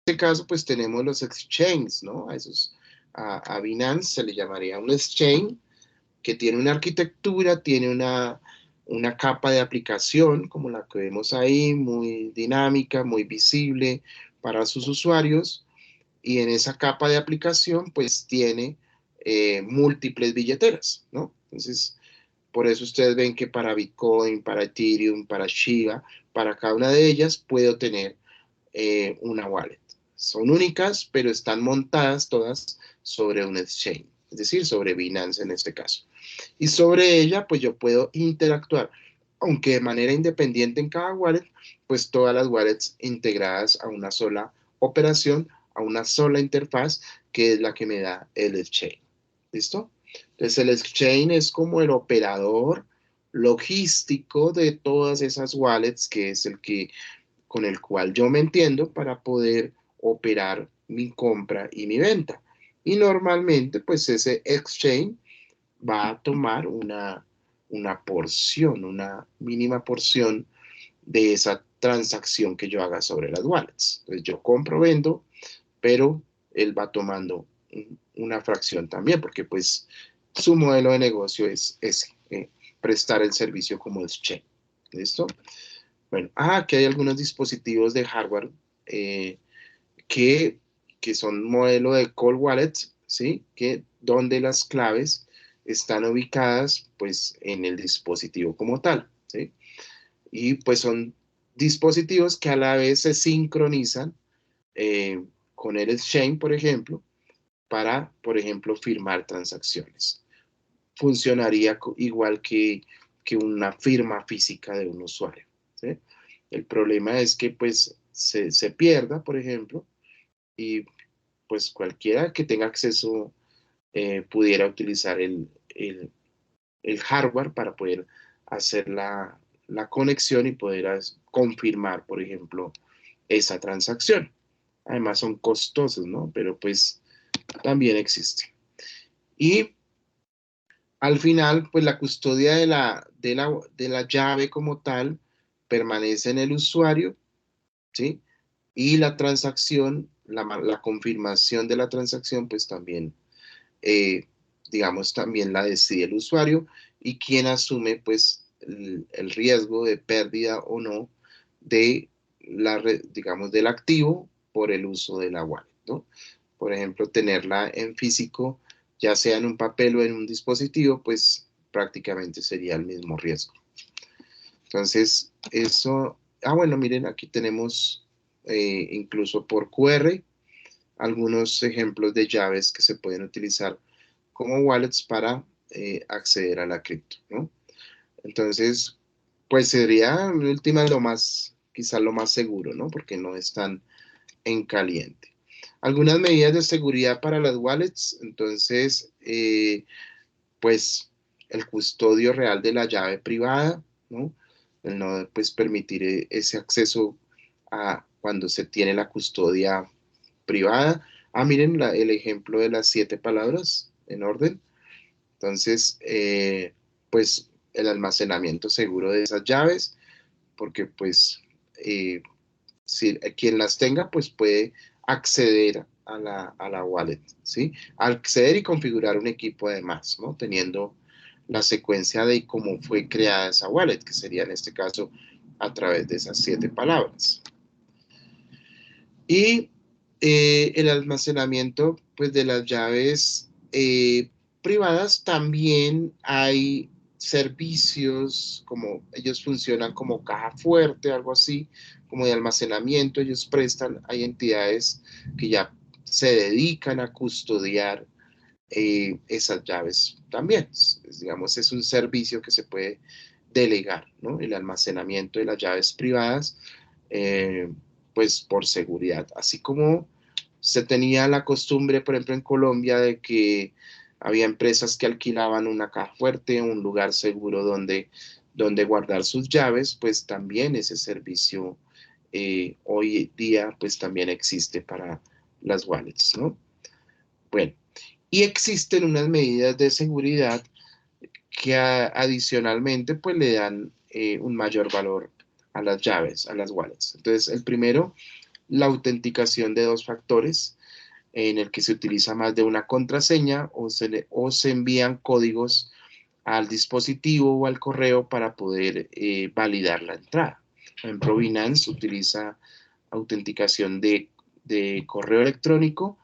este caso, pues tenemos los exchanges, ¿no? A Binance se le llamaría un exchange que tiene una arquitectura, tiene una capa de aplicación, como la que vemos ahí, muy dinámica, muy visible para sus usuarios, y en esa capa de aplicación, pues tiene múltiples billeteras, ¿no? Entonces, por eso ustedes ven que para Bitcoin, para Ethereum, para Shiba, para cada una de ellas puedo tener una wallet. Son únicas, pero están montadas todas sobre un exchange, es decir, sobre Binance en este caso. Y sobre ella, pues yo puedo interactuar, aunque de manera independiente en cada wallet, pues todas las wallets integradas a una sola operación, a una sola interfaz, que es la que me da el exchange. ¿Listo? Entonces el exchange es como el operador logístico de todas esas wallets, que es el que con el cual yo me entiendo para poder operar mi compra y mi venta. Y normalmente, pues ese exchange va a tomar una porción, una mínima porción de esa transacción que yo haga sobre las wallets. Entonces yo compro, vendo, pero él va tomando una fracción también, porque pues su modelo de negocio es ese, prestar el servicio como exchange. ¿Listo? Bueno, aquí hay algunos dispositivos de hardware eh, que, que son modelo de cold wallets, ¿sí? Que donde las claves están ubicadas pues en el dispositivo como tal, ¿sí? Y pues son dispositivos que a la vez se sincronizan eh, con el exchange, por ejemplo, para, por ejemplo, firmar transacciones. Funcionaría igual que una firma física de un usuario, ¿sí? El problema es que pues se pierda, por ejemplo, y pues cualquiera que tenga acceso pudiera utilizar el hardware para poder hacer la conexión y poder confirmar, por ejemplo, esa transacción. Además son costosos, ¿no? Pero pues también existe. Y al final, pues la custodia de la llave como tal permanece en el usuario, ¿sí? Y la transacción, la confirmación de la transacción, pues también eh, digamos, también la decide el usuario y quien asume, pues, el riesgo de pérdida o no de digamos, del activo por el uso de la wallet, ¿no? Por ejemplo, tenerla en físico, ya sea en un papel o en un dispositivo, pues prácticamente sería el mismo riesgo. Entonces, eso, bueno, miren, aquí tenemos incluso por QR algunos ejemplos de llaves que se pueden utilizar como wallets para acceder a la cripto, ¿no? Entonces, pues sería en última lo más, quizás lo más seguro, ¿no? Porque no están en caliente. Algunas medidas de seguridad para las wallets, entonces, pues el custodio real de la llave privada, ¿no? El no pues permitir ese acceso a cuando se tiene la custodia privada. Miren el ejemplo de las 7 palabras en orden. Entonces, pues el almacenamiento seguro de esas llaves, porque pues si quien las tenga, pues puede acceder a la wallet, ¿sí? Acceder y configurar un equipo además, ¿no? Teniendo la secuencia de cómo fue creada esa wallet, que sería en este caso a través de esas 7 palabras. Y el almacenamiento pues, de las llaves privadas, también hay servicios, como ellos funcionan como caja fuerte, algo así, como de almacenamiento, ellos prestan, hay entidades que ya se dedican a custodiar esas llaves también. Digamos, es un servicio que se puede delegar, ¿no? El almacenamiento de las llaves privadas, eh, pues por seguridad. Así como se tenía la costumbre, por ejemplo, en Colombia, de que había empresas que alquilaban una caja fuerte, un lugar seguro donde guardar sus llaves, pues también ese servicio hoy día pues también existe para las wallets, ¿no? Bueno, y existen unas medidas de seguridad que adicionalmente pues le dan un mayor valor a las llaves, a las wallets. Entonces, el primero la autenticación de 2 factores, en el que se utiliza más de una contraseña o se envían códigos al dispositivo o al correo para poder validar la entrada. Por ejemplo, Binance utiliza autenticación de correo electrónico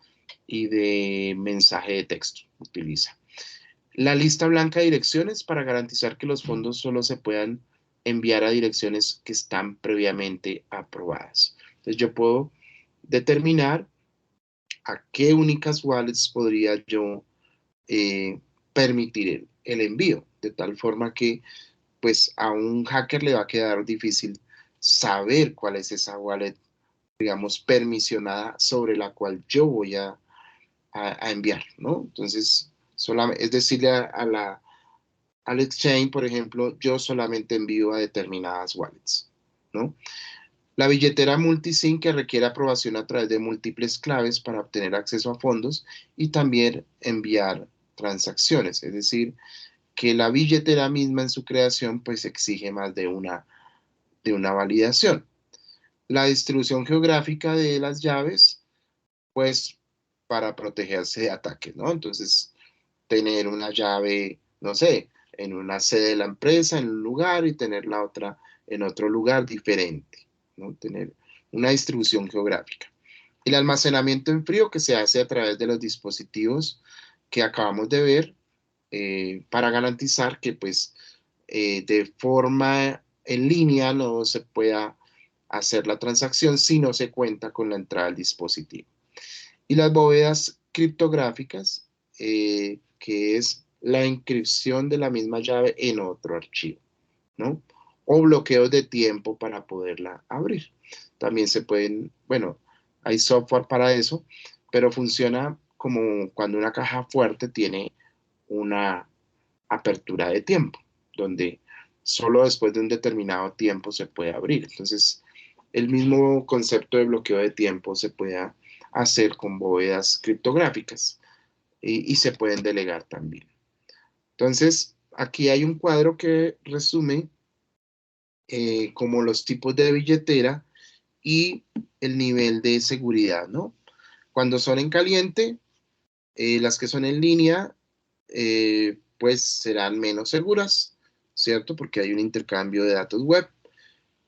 y de mensaje de texto. Utiliza la lista blanca de direcciones para garantizar que los fondos solo se puedan enviar a direcciones que están previamente aprobadas. Entonces yo puedo determinar a qué únicas wallets podría yo permitir el envío, de tal forma que pues a un hacker le va a quedar difícil saber cuál es esa wallet, digamos, permisionada sobre la cual yo voy a enviar, ¿no? Entonces, es decirle al exchange, por ejemplo, yo solamente envío a determinadas wallets, ¿no? La billetera multisig que requiere aprobación a través de múltiples claves para obtener acceso a fondos y también enviar transacciones, es decir, que la billetera misma en su creación pues exige más de una validación. La distribución geográfica de las llaves, pues para protegerse de ataques, ¿no? Entonces, tener una llave, no sé, en una sede de la empresa, en un lugar, y tener la otra en otro lugar diferente, ¿no? Tener una distribución geográfica. El almacenamiento en frío que se hace a través de los dispositivos que acabamos de ver para garantizar que pues de forma en línea no se pueda hacer la transacción si no se cuenta con la entrada del dispositivo. Y las bóvedas criptográficas, que es la inscripción de la misma llave en otro archivo, ¿no? O bloqueos de tiempo para poderla abrir. También se pueden, bueno, hay software para eso, pero funciona como cuando una caja fuerte tiene una apertura de tiempo, donde solo después de un determinado tiempo se puede abrir. Entonces, el mismo concepto de bloqueo de tiempo se puede hacer con bóvedas criptográficas y se pueden delegar también. Entonces, aquí hay un cuadro que resume como los tipos de billetera y el nivel de seguridad, ¿no? Cuando son en caliente, las que son en línea, pues serán menos seguras, ¿cierto? Porque hay un intercambio de datos web.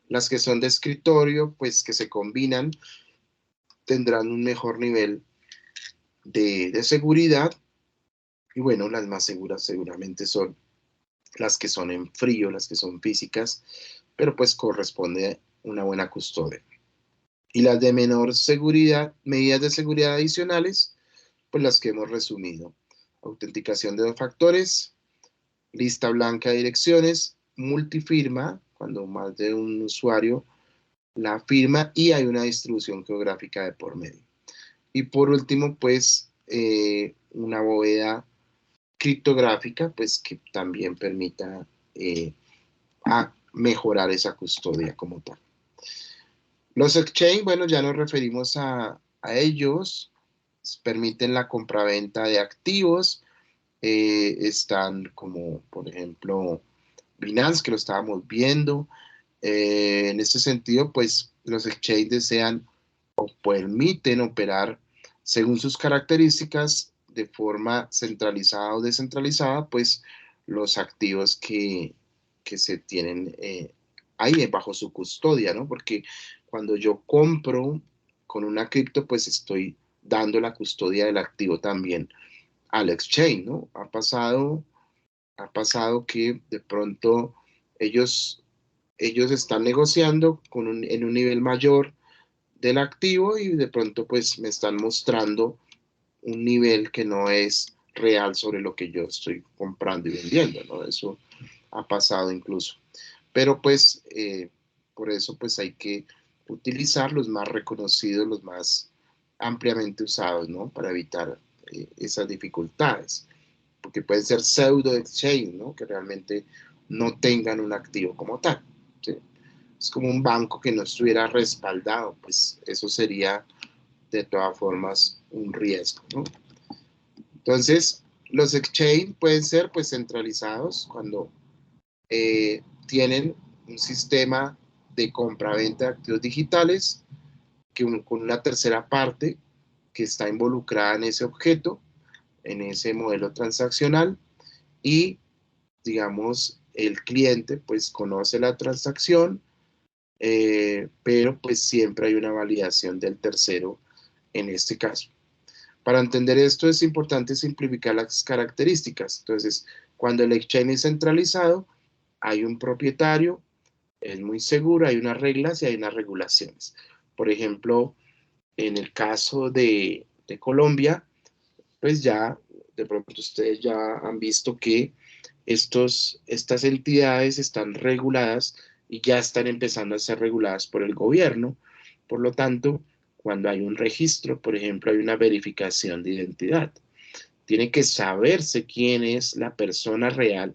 Las que son de escritorio, pues que se combinan, tendrán un mejor nivel de seguridad. Y bueno, las más seguras seguramente son las que son en frío, las que son físicas, pero pues corresponde una buena custodia. Y las de menor seguridad, medidas de seguridad adicionales, pues las que hemos resumido. Autenticación de 2 factores, lista blanca de direcciones, multifirma, cuando más de un usuario la firma y hay una distribución geográfica de por medio. Y por último, pues una bóveda criptográfica, pues que también permita a mejorar esa custodia como tal. Los exchange, bueno, ya nos referimos a ellos, permiten la compraventa de activos, están como, por ejemplo, Binance, que lo estábamos viendo. En este sentido, pues los exchanges desean o permiten operar según sus características de forma centralizada o descentralizada, pues los activos que se tienen ahí bajo su custodia, ¿no? Porque cuando yo compro con una cripto, pues estoy dando la custodia del activo también al exchange, ¿no? Ha pasado que de pronto ellos están negociando en un nivel mayor del activo y de pronto pues me están mostrando un nivel que no es real sobre lo que yo estoy comprando y vendiendo, ¿no? Eso ha pasado incluso. Pero pues por eso pues hay que utilizar los más reconocidos, los más ampliamente usados, ¿no? Para evitar esas dificultades, porque pueden ser pseudo exchange, ¿no? Que realmente no tengan un activo como tal, ¿sí? Es como un banco que no estuviera respaldado, pues eso sería de todas formas un riesgo, ¿no? Entonces, los exchange pueden ser pues centralizados cuando tienen un sistema de compra-venta de activos digitales con una tercera parte que está involucrada en ese objeto, en ese modelo transaccional, y, digamos, el cliente pues conoce la transacción, pero pues siempre hay una validación del tercero en este caso. Para entender esto es importante simplificar las características. Entonces, cuando el exchange es centralizado, hay un propietario, es muy seguro, hay unas reglas y hay unas regulaciones. Por ejemplo, en el caso de Colombia, pues ya de pronto ustedes ya han visto que estas entidades están reguladas y ya están empezando a ser reguladas por el gobierno. Por lo tanto, cuando hay un registro, por ejemplo, hay una verificación de identidad. Tiene que saberse quién es la persona real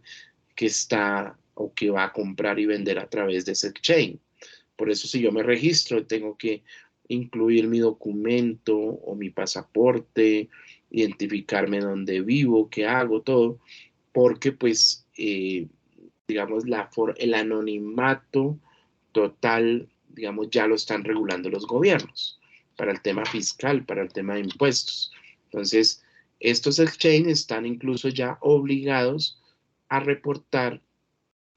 que está o que va a comprar y vender a través de ese exchange. Por eso si yo me registro, tengo que incluir mi documento o mi pasaporte, identificarme dónde vivo, qué hago, todo, porque pues, digamos, el anonimato total, digamos, ya lo están regulando los gobiernos para el tema fiscal, para el tema de impuestos. Entonces, estos exchanges están incluso ya obligados a reportar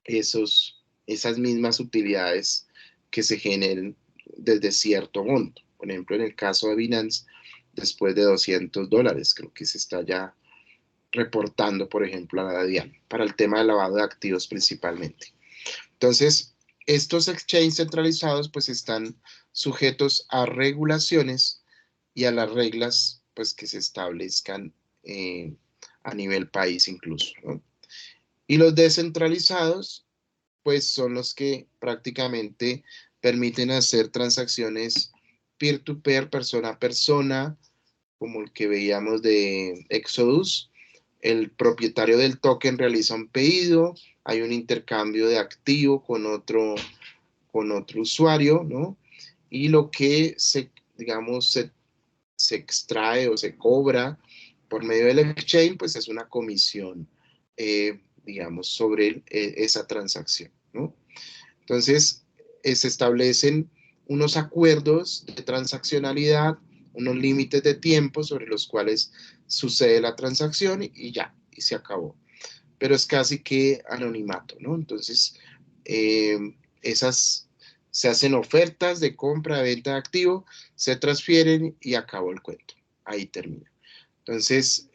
esas mismas utilidades que se generen desde cierto monto. Por ejemplo, en el caso de Binance, después de $200, creo que se está ya reportando, por ejemplo, a la DIAN, para el tema de lavado de activos principalmente. Entonces, estos exchanges centralizados pues están sujetos a regulaciones y a las reglas pues que se establezcan a nivel país incluso, ¿no? Y los descentralizados pues son los que prácticamente permiten hacer transacciones peer-to-peer, persona a persona, como el que veíamos de Exodus. El propietario del token realiza un pedido, hay un intercambio de activo con otro usuario, ¿no? Y lo que digamos, se extrae o se cobra por medio del exchange, pues es una comisión, digamos, sobre esa transacción, ¿no? Entonces, se establecen unos acuerdos de transaccionalidad, unos límites de tiempo sobre los cuales sucede la transacción y ya, y se acabó. Pero es casi que anonimato, ¿no? Entonces, eh, se hacen ofertas de compra, de venta de activo, se transfieren y acabó el cuento. Ahí termina. Entonces,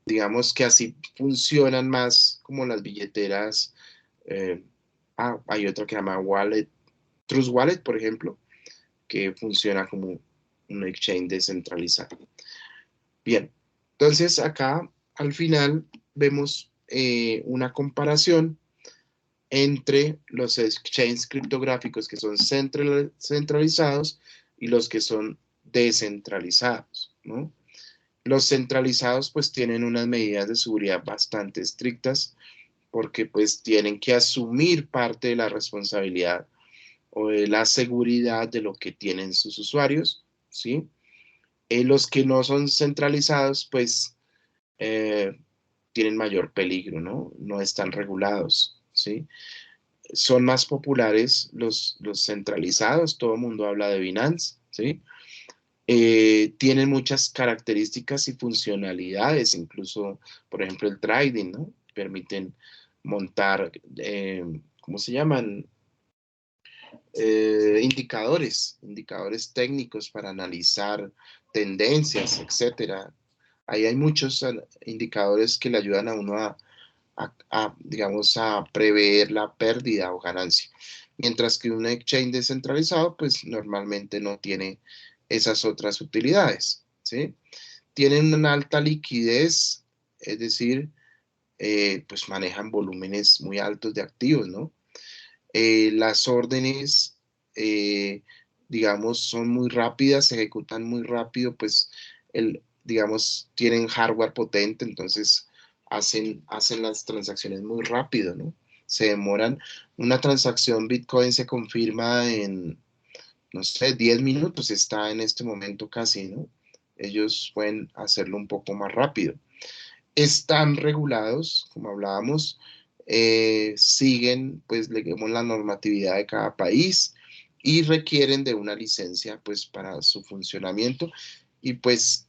digamos que así funcionan más como las billeteras. eh, Hay otra que se llama Wallet, Trust Wallet, por ejemplo, que funciona como un exchange descentralizado. Bien, entonces acá al final vemos una comparación entre los exchanges criptográficos que son centralizados y los que son descentralizados, ¿no? Los centralizados pues tienen unas medidas de seguridad bastante estrictas porque pues tienen que asumir parte de la responsabilidad o de la seguridad de lo que tienen sus usuarios, ¿sí? Los que no son centralizados pues eh, tienen mayor peligro, ¿no? No están regulados, ¿sí? Son más populares los centralizados, todo el mundo habla de Binance, ¿sí? Tienen muchas características y funcionalidades, incluso, por ejemplo, el trading, ¿no? Permiten montar, ¿cómo se llaman? Indicadores técnicos para analizar tendencias, etcétera. Ahí hay muchos indicadores que le ayudan a uno digamos, a prever la pérdida o ganancia. Mientras que un exchange descentralizado, pues normalmente no tiene esas otras utilidades, ¿sí? Tienen una alta liquidez, es decir, pues manejan volúmenes muy altos de activos, ¿no? Las órdenes, digamos, son muy rápidas, se ejecutan muy rápido, pues, digamos, tienen hardware potente, entonces hacen las transacciones muy rápido, ¿no? Se demoran. Una transacción Bitcoin se confirma en, no sé, 10 minutos, está en este momento casi, ¿no? Ellos pueden hacerlo un poco más rápido. Están regulados, como hablábamos, siguen, pues, digamos, la normatividad de cada país, y requieren de una licencia pues para su funcionamiento y pues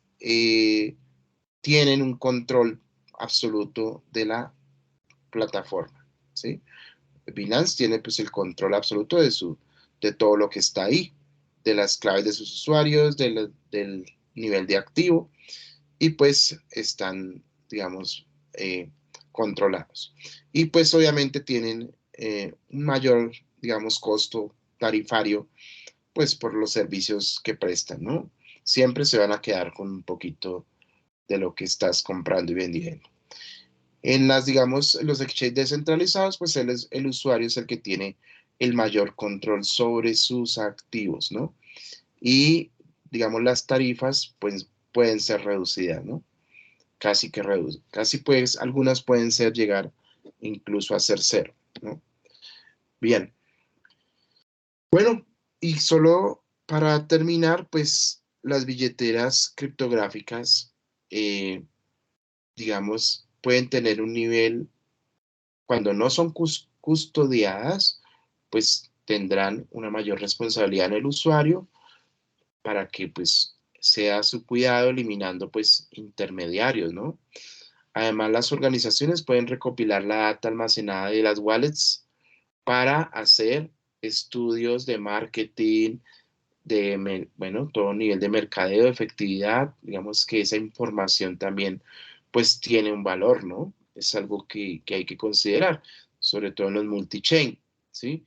tienen un control absoluto de la plataforma, ¿sí? Binance tiene pues el control absoluto de todo lo que está ahí, de las claves de sus usuarios, del nivel de activo, y pues están, digamos, controlados. Y pues obviamente tienen un mayor, digamos, costo tarifario, pues por los servicios que prestan, ¿no? Siempre se van a quedar con un poquito de lo que estás comprando y vendiendo. En las, digamos, los exchanges descentralizados, pues el usuario es el que tiene el mayor control sobre sus activos, ¿no? Y, digamos, las tarifas, pues, pueden ser reducidas, ¿no? Casi que reducen. Casi, pues, algunas pueden ser llegar incluso a ser cero, ¿no? Bien. Bueno, y solo para terminar, pues, las billeteras criptográficas, digamos, pueden tener un nivel cuando no son custodiadas, pues tendrán una mayor responsabilidad en el usuario para que pues sea su cuidado eliminando pues intermediarios, ¿no? Además, las organizaciones pueden recopilar la data almacenada de las wallets para hacer estudios de marketing, bueno, todo nivel de mercadeo, de efectividad, digamos que esa información también pues tiene un valor, ¿no? Es algo que hay que considerar, sobre todo en los multi-chain, ¿sí?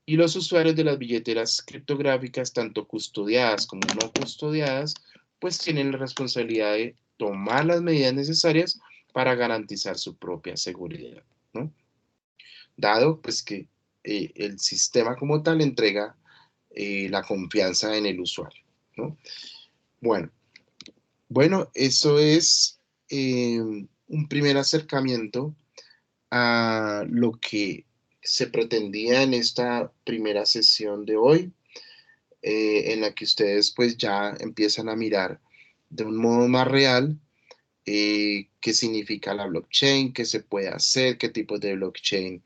Y los usuarios de las billeteras criptográficas, tanto custodiadas como no custodiadas, pues tienen la responsabilidad de tomar las medidas necesarias para garantizar su propia seguridad, ¿no? Dado pues que el sistema como tal entrega la confianza en el usuario, ¿no? Bueno, bueno, eso es un primer acercamiento a lo que se pretendía en esta primera sesión de hoy, en la que ustedes pues ya empiezan a mirar de un modo más real qué significa la blockchain, qué se puede hacer, qué tipos de blockchain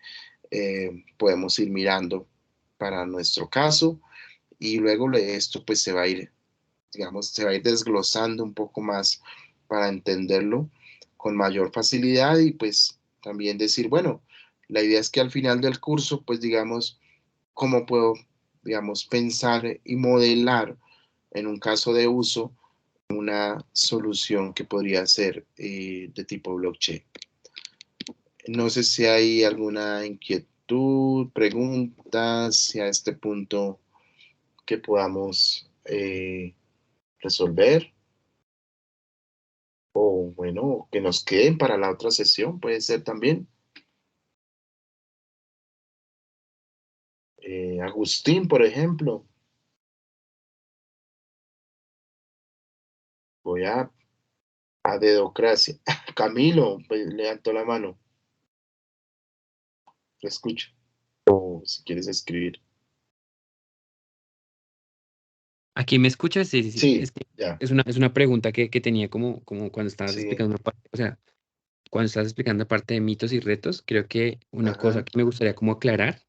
podemos ir mirando para nuestro caso, y luego de esto pues se va a ir, digamos, se va a ir desglosando un poco más para entenderlo con mayor facilidad y pues también decir, bueno, la idea es que al final del curso pues digamos, cómo puedo, digamos, pensar y modelar en un caso de uso una solución que podría ser de tipo blockchain. No sé si hay alguna inquietud, preguntas a este punto que podamos resolver o bueno, que nos queden para la otra sesión, puede ser también. Agustín, por ejemplo, voy a dedocracia. Camilo, pues, levantó la mano, lo escucho. O si quieres escribir. ¿Aquí me escuchas? Sí, sí, sí. Sí, Es que ya, es una pregunta que tenía como cuando estabas sí, explicando una parte, o sea, cuando estabas explicando la parte de mitos y retos, creo que una cosa ajá, que me gustaría como aclarar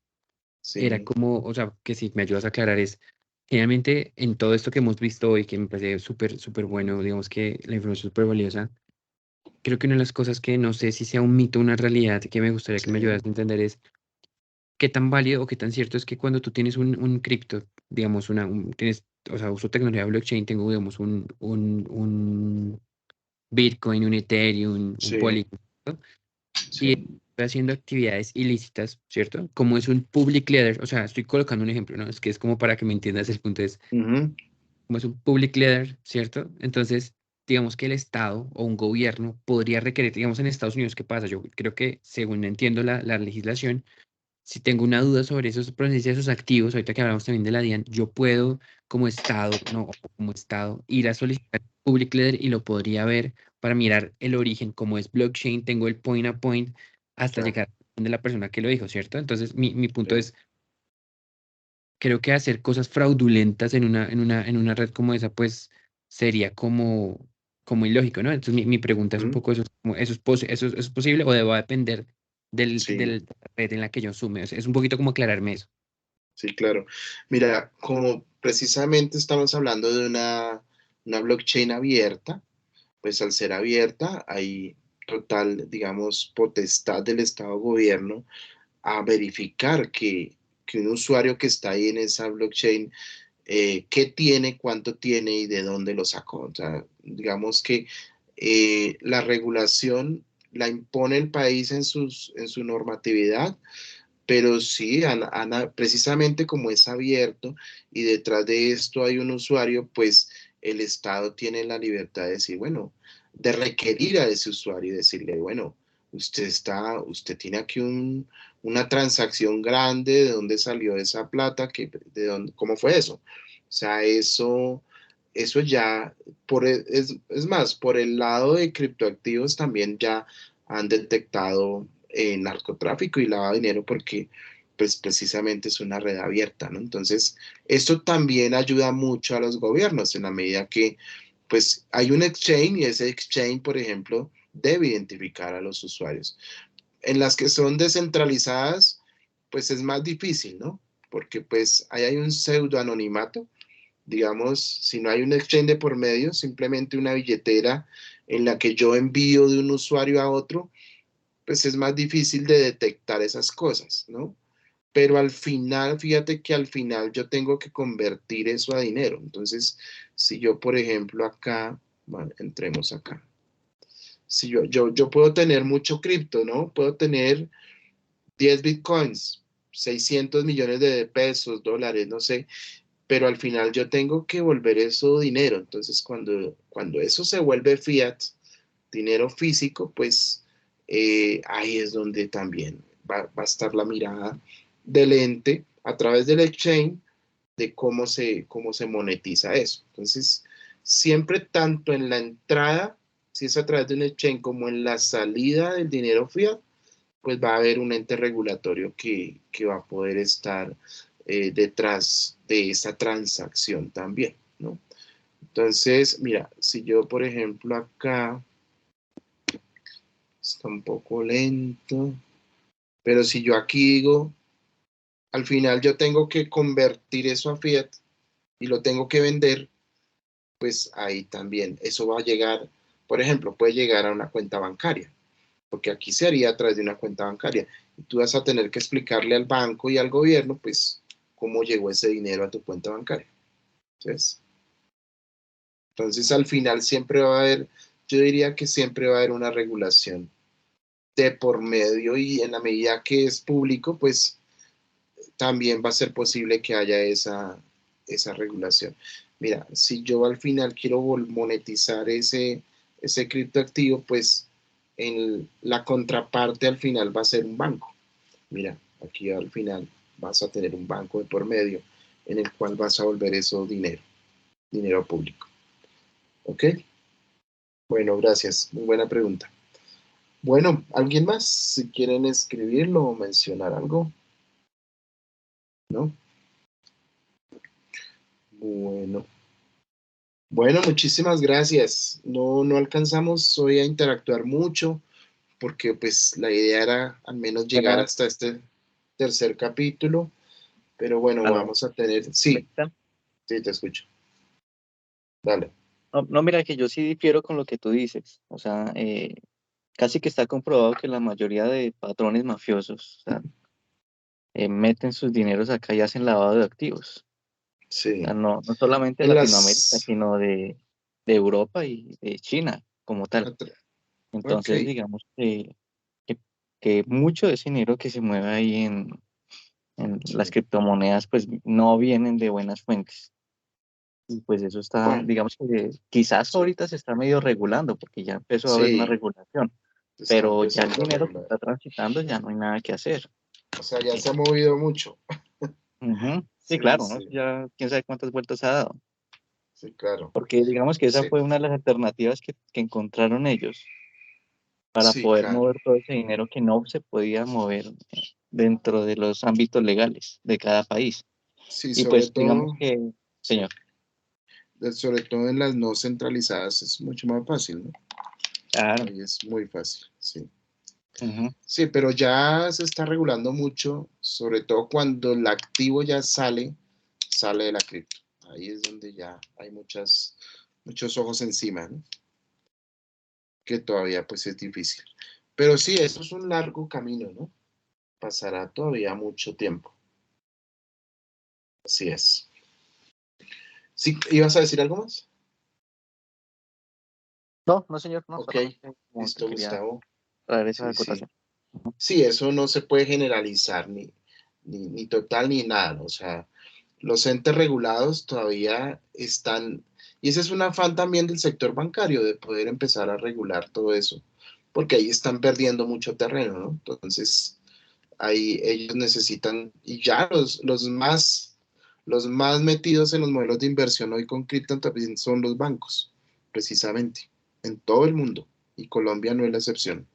era sí, como, o sea, que si me ayudas a aclarar es, generalmente en todo esto que hemos visto hoy, que me parece súper, súper bueno, digamos que la información es súper valiosa, creo que una de las cosas que no sé si sea un mito o una realidad que me gustaría que me sí, ayudas a entender es qué tan válido o qué tan cierto es que cuando tú tienes un cripto, digamos, tienes, o sea, uso tecnología blockchain, tengo, digamos, un Bitcoin, un Ethereum, un sí, Polygon, ¿no? Y sí, estoy haciendo actividades ilícitas, ¿cierto? Como es un public ledger, o sea, estoy colocando un ejemplo, ¿no? Es que es como para que me entiendas el punto es, ujú, como es un public ledger, ¿cierto? Entonces, digamos que el Estado o un gobierno podría requerir, digamos, en Estados Unidos, ¿qué pasa? Yo creo que, según entiendo la legislación, si tengo una duda sobre esos procesos, esos activos, ahorita que hablamos también de la DIAN, yo puedo como Estado, no, o como Estado, ir a solicitar Public Ledger y lo podría ver para mirar el origen, como es blockchain, tengo el point a point hasta claro, llegar de la persona que lo dijo, ¿cierto? Entonces, mi punto sí, es, creo que hacer cosas fraudulentas en una red como esa, pues sería como ilógico, ¿no? Entonces, mi pregunta es un ujú, poco eso, como, ¿eso es posible o debo depender sí. de la red en la que yo sume? O sea, es un poquito como aclararme eso. Sí, claro. Mira, como precisamente estamos hablando de una blockchain abierta, pues al ser abierta hay total, digamos, potestad del Estado gobierno a verificar que un usuario que está ahí en esa blockchain, qué tiene, cuánto tiene y de dónde lo sacó. O sea, digamos que la regulación la impone el país en su normatividad, pero sí, precisamente como es abierto y detrás de esto hay un usuario, pues el Estado tiene la libertad de decir, bueno, de requerir a ese usuario y decirle, bueno, usted tiene aquí una transacción grande, ¿de dónde salió esa plata? ¿Cómo fue eso? O sea, eso ya, es más, por el lado de criptoactivos también ya han detectado narcotráfico y lavado de dinero porque pues precisamente es una red abierta, ¿no? Entonces, esto también ayuda mucho a los gobiernos en la medida que pues hay un exchange y ese exchange, por ejemplo, debe identificar a los usuarios. En las que son descentralizadas, pues es más difícil, ¿no? Porque pues ahí hay un pseudo anonimato. Digamos, si no hay un exchange de por medio, simplemente una billetera en la que yo envío de un usuario a otro, pues es más difícil de detectar esas cosas, ¿no? Pero al final, fíjate que al final yo tengo que convertir eso a dinero. Entonces, si yo, por ejemplo, acá, bueno, entremos acá. Si yo puedo tener mucho cripto, ¿no? Puedo tener 10 bitcoins, 600 millones de pesos, dólares, no sé, pero al final yo tengo que volver eso dinero. Entonces, cuando eso se vuelve fiat, dinero físico, pues ahí es donde también va a estar la mirada del ente a través del exchange de cómo se monetiza eso. Entonces, siempre tanto en la entrada, si es a través de un exchange, como en la salida del dinero fiat, pues va a haber un ente regulatorio que va a poder estar detrás de esa transacción también, ¿no? Entonces, mira, si yo, por ejemplo, acá está un poco lento, pero si yo aquí digo, al final yo tengo que convertir eso a fiat y lo tengo que vender, pues ahí también eso va a llegar, por ejemplo, puede llegar a una cuenta bancaria, porque aquí se haría a través de una cuenta bancaria. Y tú vas a tener que explicarle al banco y al gobierno, pues, cómo llegó ese dinero a tu cuenta bancaria. ¿Ves? Entonces, al final siempre va a haber, yo diría que siempre va a haber una regulación de por medio y en la medida que es público, pues también va a ser posible que haya esa regulación. Mira, si yo al final quiero monetizar ese criptoactivo, pues en la contraparte al final va a ser un banco. Mira, aquí al final vas a tener un banco de por medio en el cual vas a volver eso dinero público. ¿Ok? Bueno, gracias. Muy buena pregunta. Bueno, ¿alguien más? Si quieren escribirlo o mencionar algo, ¿no? Bueno. Bueno, muchísimas gracias. No alcanzamos hoy a interactuar mucho porque pues la idea era al menos llegar Buenas, hasta este tercer capítulo, pero bueno, aló, vamos a tener, ¿me sí, escuchan? sí, te escucho. Dale. No, no, mira que yo sí difiero con lo que tú dices. O sea, casi que está comprobado que la mayoría de patrones mafiosos, o sea, meten sus dineros acá y hacen lavado de activos. O sea, Sí. no solamente de En Latinoamérica, las... sino de Europa y de China como tal. Ok, Entonces, digamos que, que mucho de ese dinero que se mueve ahí en las sí. criptomonedas, pues no vienen de buenas fuentes. Y pues eso está, Bueno, digamos que quizás sí, ahorita se está medio regulando porque ya empezó a haber una sí, regulación, se está pero ya el empezando a dinero que regular. está transitando ya no hay nada que hacer. O sea, ya se ha movido mucho. Ujú. Sí, Sí, claro, ¿no? Eso sí, ya quién sabe cuántas vueltas ha dado. sí, claro. Porque digamos que esa Sí, fue una de las alternativas que encontraron ellos para sí, poder claro. mover todo ese dinero que no se podía mover dentro de los ámbitos legales de cada país. Sí, Y pues digamos que, sí, señor, sobre todo en las no centralizadas es mucho más fácil, ¿no? claro, Ahí es muy fácil, sí. Sí, pero ya se está regulando mucho, sobre todo cuando el activo ya sale de la cripto. Ahí es donde ya hay muchos ojos encima, ¿no? Que todavía pues es difícil. Pero sí, eso es un largo camino, ¿no? Pasará todavía mucho tiempo. Así es. ¿Sí? ¿Ibas a decir algo más? No, no, señor, no, Ok, solamente como que listo, quería Gustavo. traer esa Sí, sí. acotación. Sí, eso no se puede generalizar ni total ni nada. O sea, los entes regulados todavía están, y ese es un afán también del sector bancario de poder empezar a regular todo eso, porque ahí están perdiendo mucho terreno, ¿no? Entonces, ahí ellos necesitan, y ya los más metidos en los modelos de inversión hoy con cripto también son los bancos, precisamente, en todo el mundo, y Colombia no es la excepción.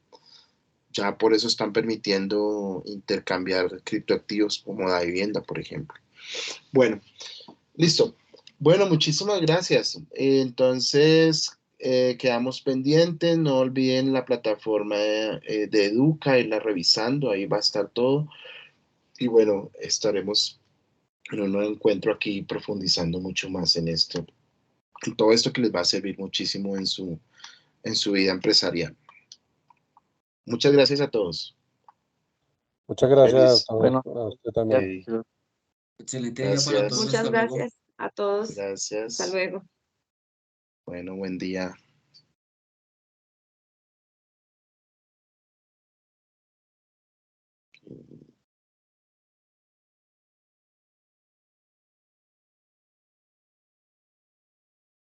Ya por eso están permitiendo intercambiar criptoactivos como la vivienda, por ejemplo. Bueno, listo. Bueno, muchísimas gracias. Entonces, quedamos pendientes. No olviden la plataforma de Educa, irla revisando, ahí va a estar todo. Y bueno, estaremos en un nuevo encuentro aquí profundizando mucho más en esto. Todo esto que les va a servir muchísimo en su vida empresarial. Muchas gracias a todos. Muchas gracias, Feliz. Bueno, a usted también. Ok, Excelente día para todos. gracias. Muchas Hasta luego. gracias a todos. Hasta Gracias. luego. Bueno, buen día.